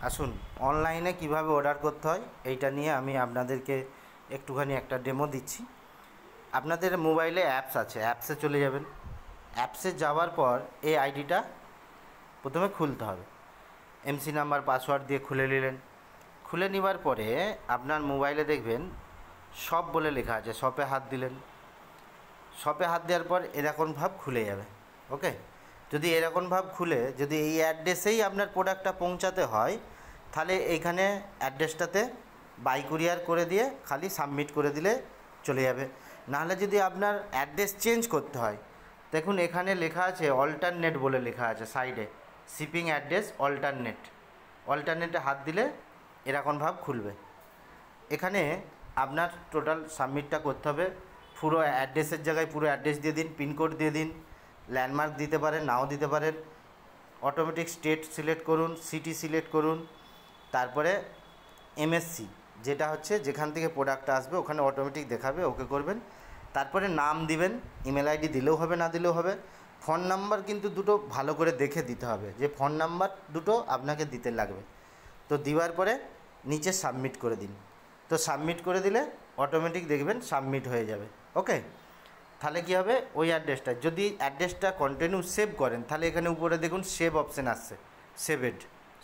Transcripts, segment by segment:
আসুন অনলাইনে কিভাবে অর্ডার করতে হয় এইটা নিয়ে আমি আপনাদেরকে একটুখানি একটা ডেমো দিচ্ছি। আপনাদের মোবাইলে অ্যাপস আছে, অ্যাপসে চলে যাবেন। অ্যাপসে যাওয়ার পর এই আইডিটা প্রথমে খুলতে হবে। এমসি নাম্বার পাসওয়ার্ড দিয়ে খুলে নিলেন। খুলে নেওয়ার পরে আপনার মোবাইলে দেখবেন শপ বলে লেখা আছে, শপে হাত দিলেন। শপে হাত দেওয়ার পর এরকম ভাব খুলে যাবে। ওকে, যদি এরকম ভাব খুলে যদি এই অ্যাড্রেসেই আপনার প্রোডাক্টটা পৌঁছাতে হয়, তাহলে এইখানে অ্যাড্রেসটাতে বাই কুরিয়ার করে দিয়ে খালি সাবমিট করে দিলে চলে যাবে। নাহলে যদি আপনার অ্যাড্রেস চেঞ্জ করতে হয়, দেখুন এখানে লেখা আছে অল্টারনেট বলে লেখা আছে সাইডে, শিপিং অ্যাড্রেস অল্টারনেট। অল্টারনেটে হাত দিলে এরকম ভাব খুলবে। এখানে আপনার টোটাল সাবমিটটা করতে হবে। পুরো অ্যাড্রেসের জায়গায় পুরো অ্যাড্রেস দিয়ে দিন, পিনকোড দিয়ে দিন, ল্যান্ডমার্ক দিতে পারেন, নাও দিতে পারেন। অটোমেটিক স্টেট সিলেক্ট করুন, সিটি সিলেক্ট করুন, তারপরে এমএসসি যেটা হচ্ছে যেখান থেকে প্রোডাক্টটা আসবে ওখানে অটোমেটিক দেখাবে, ওকে করবেন। তারপরে নাম দিবেন, ইমেল আইডি দিলেও হবে না দিলেও হবে। ফোন নাম্বার কিন্তু দুটো ভালো করে দেখে দিতে হবে, যে ফোন নাম্বার দুটো আপনাকে দিতে লাগবে। তো দেওয়ার পরে নিচে সাবমিট করে দিন। তো সাবমিট করে দিলে অটোমেটিক দেখবেন সাবমিট হয়ে যাবে। ওকে, তাহলে কী হবে, ওই অ্যাড্রেসটা যদি অ্যাড্রেসটা কন্টিনিউ সেভ করেন তাহলে এখানে উপরে দেখুন সেভ অপশান আসছে, সেভেড,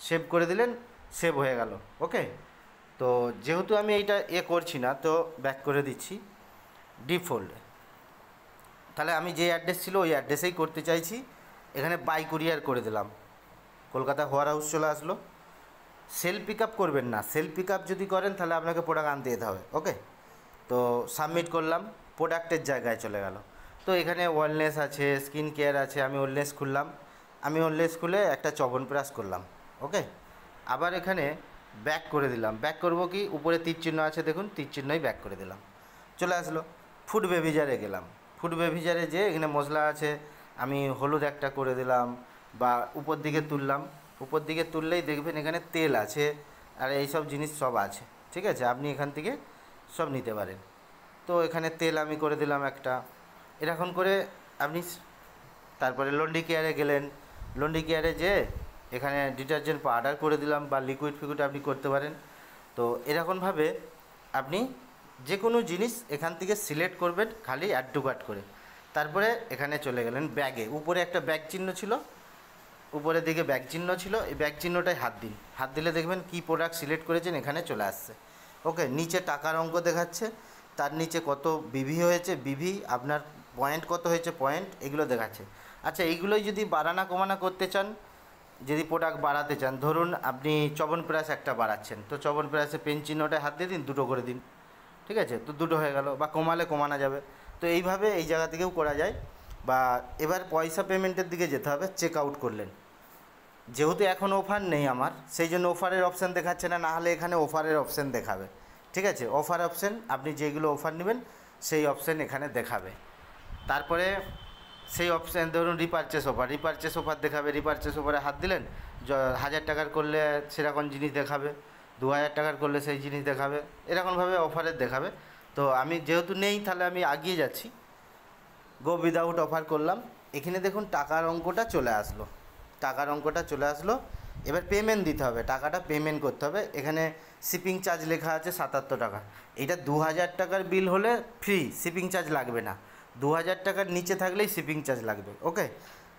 সেভ করে দিলেন, সেভ হয়ে গেল। ওকে, তো যেহেতু আমি এইটা করছি না, তো ব্যাক করে দিচ্ছি ডিফল্ট। তাহলে আমি যে অ্যাড্রেস ছিল ওই অ্যাড্রেসেই করতে চাইছি। এখানে বাই কুরিয়ার করে দিলাম, কলকাতা হোয়ার হাউস চলে আসলো। সেলফ পিক আপ করবেন না, সেলফ পিক আপ যদি করেন তাহলে আপনাকে প্রোডাক্ট আনতে যেতে হবে। ওকে, তো সাবমিট করলাম, প্রোডাক্টের জায়গায় চলে গেল। তো এখানে ওয়েলনেস আছে, স্কিন কেয়ার আছে, আমি ওয়েলনেস খুললাম। আমি ওয়েলনেস খুলে একটা চ্যবনপ্রাশ করলাম। ওকে, আবার এখানে ব্যাক করে দিলাম। ব্যাক করব কি, উপরে তীর চিহ্ন আছে দেখুন, তীর চিহ্নই ব্যাক করে দিলাম, চলে আসলো। ফুড বেভিজারে গেলাম, ফুড বেভিজারে যে এখানে মশলা আছে, আমি হলুদ একটা করে দিলাম, বা উপর দিকে তুললাম। উপর দিকে তুললেই দেখবেন এখানে তেল আছে আর এইসব জিনিস সব আছে। ঠিক আছে, আপনি এখান থেকে সব নিতে পারেন। তো এখানে তেল আমি করে দিলাম একটা, এরকম করে আপনি। তারপরে লন্ড্রি কেয়ারে গেলেন, লন্ড্রি কেয়ারে যে এখানে ডিটারজেন্ট পাউডার করে দিলাম, বা লিকুইড ফিকুইড আপনি করতে পারেন। তো এরকমভাবে আপনি যে কোনো জিনিস এখান থেকে সিলেক্ট করবেন খালি অ্যাড টু কার্ট করে। তারপরে এখানে চলে গেলেন ব্যাগে, উপরে একটা ব্যাগ চিহ্ন ছিল, উপরের দিকে ব্যাগ চিহ্ন ছিল, এই ব্যাগ চিহ্নটায় হাত দিন। হাত দিলে দেখবেন কী প্রোডাক্ট সিলেক্ট করেছেন এখানে চলে আসছে। ওকে, নিচে টাকার অঙ্ক দেখাচ্ছে, তার নিচে কত বিভি হয়েছে বিভি, আপনার পয়েন্ট কত হয়েছে পয়েন্ট, এগুলো দেখাচ্ছে। আচ্ছা, এইগুলোই যদি বাড়ানা কমানা করতে চান, যদি প্রোডাক্ট বাড়াতে চান, ধরুন আপনি চ্যবনপ্রাশ একটা বাড়াচ্ছেন, তো চ্যবনপ্রাশে পেন চিহ্নটায় হাত দিয়ে দিন, দুটো করে দিন। ঠিক আছে, তো দুটো হয়ে গেল, বা কমালে কমানো যাবে। তো এইভাবে এই জায়গা থেকেও করা যায়। বা এবার পয়সা পেমেন্টের দিকে যেতে হবে। চেক আউট করলেন, যেহেতু এখন অফার নেই আমার, সেই জন্য অফারের অপশান দেখাচ্ছে না, না হলে এখানে অফারের অপশান দেখাবে। ঠিক আছে, অফার অপশান, আপনি যেগুলো অফার নেবেন সেই অপশান এখানে দেখাবে। তারপরে সেই অপশান ধরুন রিপারচেস অফার, রিপারচেস অফার দেখাবে। রিপারচেস অফারে হাত দিলেন, 1000 টাকার করলে সেরকম জিনিস দেখাবে, 2000 টাকার করলে সেই জিনিস দেখাবে, এরকমভাবে অফারের দেখাবে। তো আমি যেহেতু নেই তাহলে আমি এগিয়ে যাচ্ছি, গো উইদাউট অফার করলাম। এখানে দেখুন টাকার অঙ্কটা চলে আসলো, টাকার অঙ্কটা চলে আসলো। এবার পেমেন্ট দিতে হবে, টাকাটা পেমেন্ট করতে হবে। এখানে শিপিং চার্জ লেখা আছে 77 টাকা। এটা 2000 টাকার বিল হলে ফ্রি, শিপিং চার্জ লাগবে না। 2000 টাকার নিচে থাকলেই শিপিং চার্জ লাগবে। ওকে,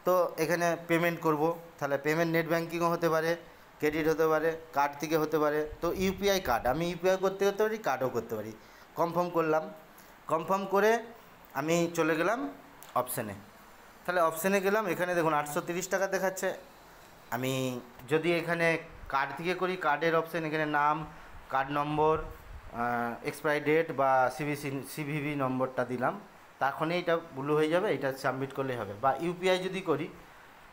তো এখানে পেমেন্ট করব। তাহলে পেমেন্ট নেট ব্যাঙ্কিংও হতে পারে, ক্রেডিট হতে পারে, কার্ড থেকে হতে পারে। তো ইউপিআই কার্ড, আমি ইউপিআই করতে পারি, কার্ডও করতে পারি। কনফার্ম করলাম, কনফার্ম করে আমি চলে গেলাম অপশানে। তাহলে অপশানে গেলাম, এখানে দেখুন 830 টাকা দেখাচ্ছে। আমি যদি এখানে কার্ড থেকে করি, কার্ডের অপশান, এখানে নাম, কার্ড নম্বর, এক্সপায়ারি ডেট বা সিভিভি নম্বরটা দিলাম, তখনই এটা ব্লু হয়ে যাবে, এটা সাবমিট করলেই হবে। বা ইউপিআই যদি করি,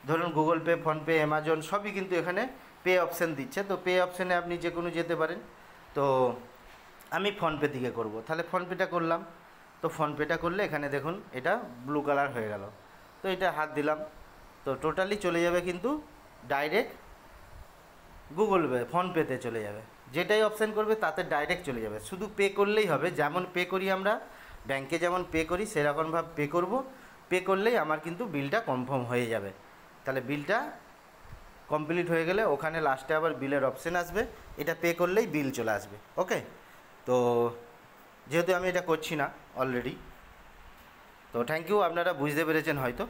ধরুন গুগল পে, ফোনপে, অ্যামাজন সবই কিন্তু এখানে পে অপশান দিচ্ছে। তো পে অপশানে আপনি যে কোনো যেতে পারেন। তো আমি ফোনপে দিকে করব, তাহলে ফোনপেটা করলাম। তো ফোনপেটা করলে এখানে দেখুন এটা ব্লু কালার হয়ে গেল। তো এটা হাত দিলাম, তো টোটালি চলে যাবে কিন্তু ডাইরেক্ট গুগল পে, ফোনপেতে চলে যাবে। যেটাই অপশান করবে তাতে ডাইরেক্ট চলে যাবে, শুধু পে করলেই হবে। যেমন পে করি আমরা ব্যাংকে, যেমন পে করি সেরকমভাবে পে করব। পে করলেই আমার কিন্তু বিলটা কনফার্ম হয়ে যাবে। তাহলে বিলটা কমপ্লিট হয়ে গেলে ওখানে লাস্টে আবার বিলের অপশান আসবে, এটা পে করলেই বিল চলে আসবে। ওকে, তো যেহেতু আমি এটা করছি না অলরেডি, তো থ্যাংক ইউ, আপনারা বুঝতে পেরেছেন হয়তো।